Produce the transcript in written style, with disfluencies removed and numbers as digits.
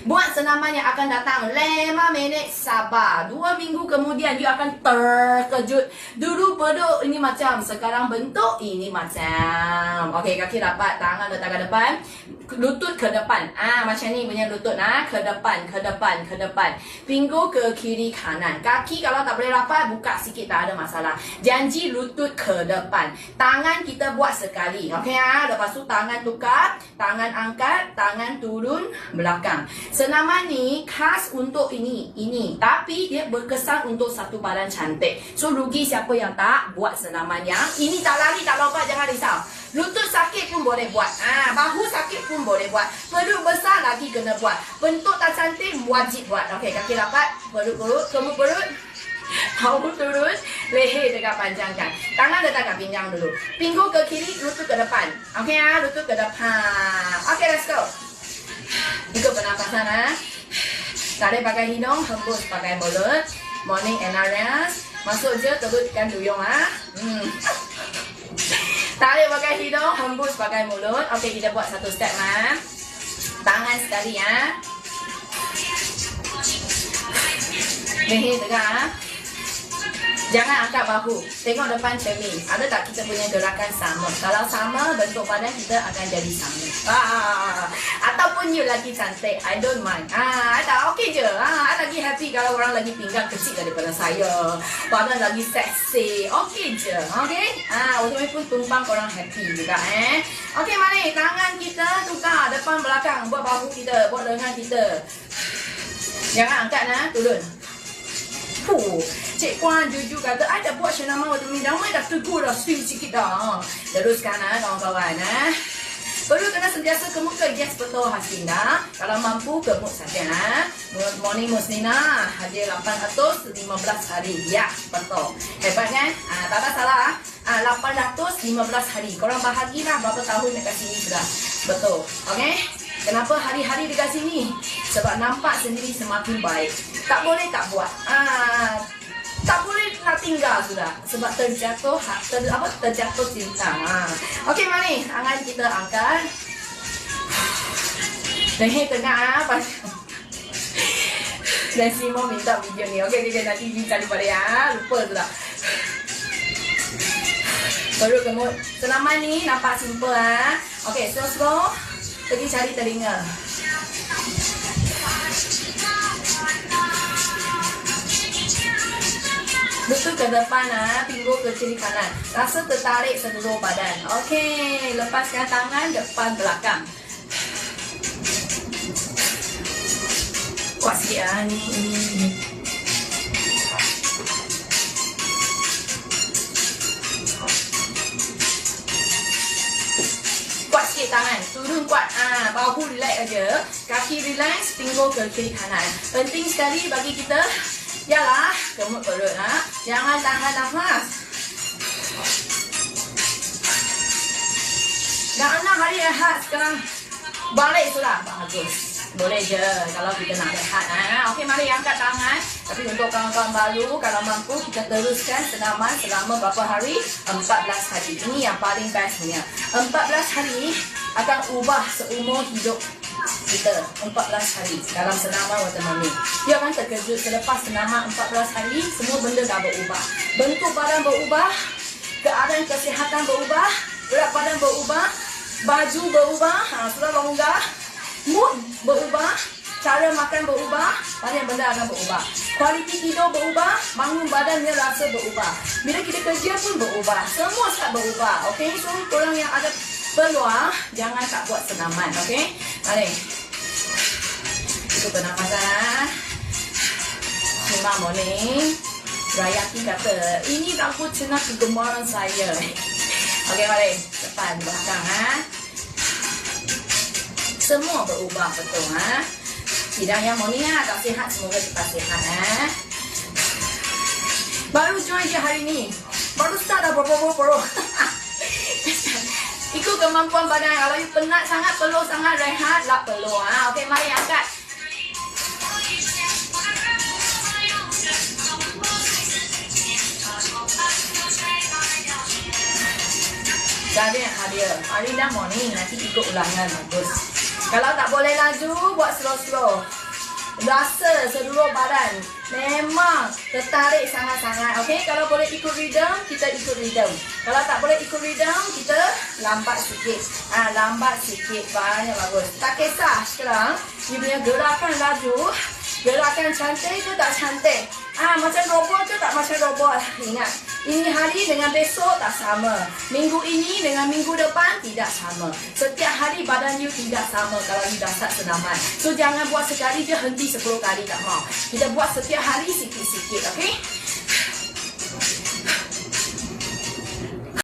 Buat senaman yang akan datang 5 minit sabar. 2 minggu kemudian you akan terkejut. Dulu perut ini macam, sekarang bentuk ini macam. Okey, kaki rapat, tangan letak ke depan, lutut ke depan. Macam ni punya lutut ke depan, ke depan, ke depan. Pinggul ke kiri kanan. Kaki kalau tak boleh rapat, buka sikit, tak ada masalah. Janji lutut ke depan. Tangan kita buat sekali. Okey lepas tu tangan tukar, tangan angkat, tangan turun belakang. Senaman ni khas untuk ini, tapi dia berkesan untuk satu badan cantik. So rugi siapa yang tak buat senaman yang ini. Tak lari, tak lompat, jangan risau. Lutut sakit pun boleh buat. Bahu sakit pun boleh buat. Perut besar lagi kena buat. Bentuk tak cantik wajib buat. Okey, kaki rapat, perut, kemur perut. Bahu turun, leher tegak panjangkan. Tangan letak kat pinggang dulu. Pinggul ke kiri, lutut ke depan. Okey lutut ke depan. Okey, let's go. Ikut pernafasan tarik pakai hidung, hembus pakai mulut. Morning NRS. Masuk je, teruskan duyung Tarik pakai hidung, hembus pakai mulut. Okey, kita buat satu step Tangan sekali Leher tegak Jangan angkat bahu. Tengok depan cermin. Ada tak kita punya gerakan sama? Kalau sama, bentuk badan kita akan jadi sama. Ataupun you lagi cantik, I don't mind. I tak okey je. I lagi happy kalau orang lagi pinggang kecil daripada saya. Badan lagi seksi. Okey je. Okey? Untuk pun tumpang korang happy juga Okey, mari tangan kita tukar depan belakang. Buat bahu kita, buat lengan kita. Jangan angkat turun. Cik Puan jujur kata, I dah buat senaman waktu ni, ramai dah tegur dah, swing sikit dah. Teruskan kawan-kawan Perlu kena sentiasa kemuk ke? Yes, betul Hasina. Kalau mampu, kemuk saja Morning Musnina, hadiah 815 hari. Ya, betul. Hebat kan? Tak ada salah 815 hari. Korang bahagilah berapa tahun dekat sini sudah. Betul. Okey? Kenapa hari-hari dekat sini? Sebab nampak sendiri semakin baik. Tak boleh tak buat. Tak boleh nak tinggal sudah. Sebab terjatuh terjatuh cinta. Okey, mari tangan kita angkat. Leher tengah Dan Simo minta video ni. Okey, nanti cari balik lupa sudah. Perut kemut. Senaman ni nampak simple Okey, slow. Pergi cari telinga. Lutut ke depan pinggul ke kiri kanan. Rasa tertarik seluruh badan. Okey, lepaskan tangan depan belakang. Kuat sikit ni. Kuat sikit tangan, turun kuat. Bahu relax aja, kaki relax, pinggul ke kiri kanan. Penting sekali bagi kita ialah kemut perut. Jangan tahan nafas. Dah 6 hari rehat, sekarang balik sudah. Bagus. Boleh je kalau kita nak rehat. Okey, mari angkat tangan. Tapi untuk kawan-kawan baru, kalau mampu kita teruskan senaman selama berapa hari? 14 hari. Ini yang paling bestnya. 14 hari akan ubah seumur hidup kita. 14 hari dalam senaman Watermami. Dia akan terkejut selepas senaman 14 hari, semua benda dah berubah. Bentuk badan berubah, keadaan kesihatan berubah, berat badan berubah, baju berubah, sudah longgar, mood berubah, cara makan berubah, banyak benda akan berubah. Kualiti tidur berubah, bangun badannya rasa berubah. Bila kita kerja pun berubah, semua start berubah. Okey, so korang yang ada peluang, jangan tak buat senaman. Okey, mari. Itu pernafasan. Terima morning. Rayati kata, ini rambut cenak kegemaran saya. Okey, mari. Depan, belakang semua berubah betul Sidang yang morning tak sihat, semoga cepat sihat Baru join je hari ni, baru start dah boro-boro. Ikut kemampuan badan. Kalau you penat sangat, perlu sangat rehat, tak perlu Okey, mari angkat. Jadi hadiah, hari dah morning, nanti ikut ulangan bagus. Kalau tak boleh laju, buat slow-slow. Rasa seluruh badan memang tertarik sangat-sangat. Okey, kalau boleh ikut rhythm, kita ikut rhythm. Kalau tak boleh ikut rhythm, kita lambat sikit. Lambat sikit. Banyak bagus. Tak kisah sekarang. You punya gerakan laju, gerakan cantik ke tak cantik. Macam robot ke tak macam robot. Ingat, ini hari dengan besok tak sama. Minggu ini dengan minggu depan tidak sama. Setiap hari badan you tidak sama kalau you dah start senaman. So jangan buat sekali je henti 10 kali tak mau. Kita buat setiap hari sikit-sikit, okey?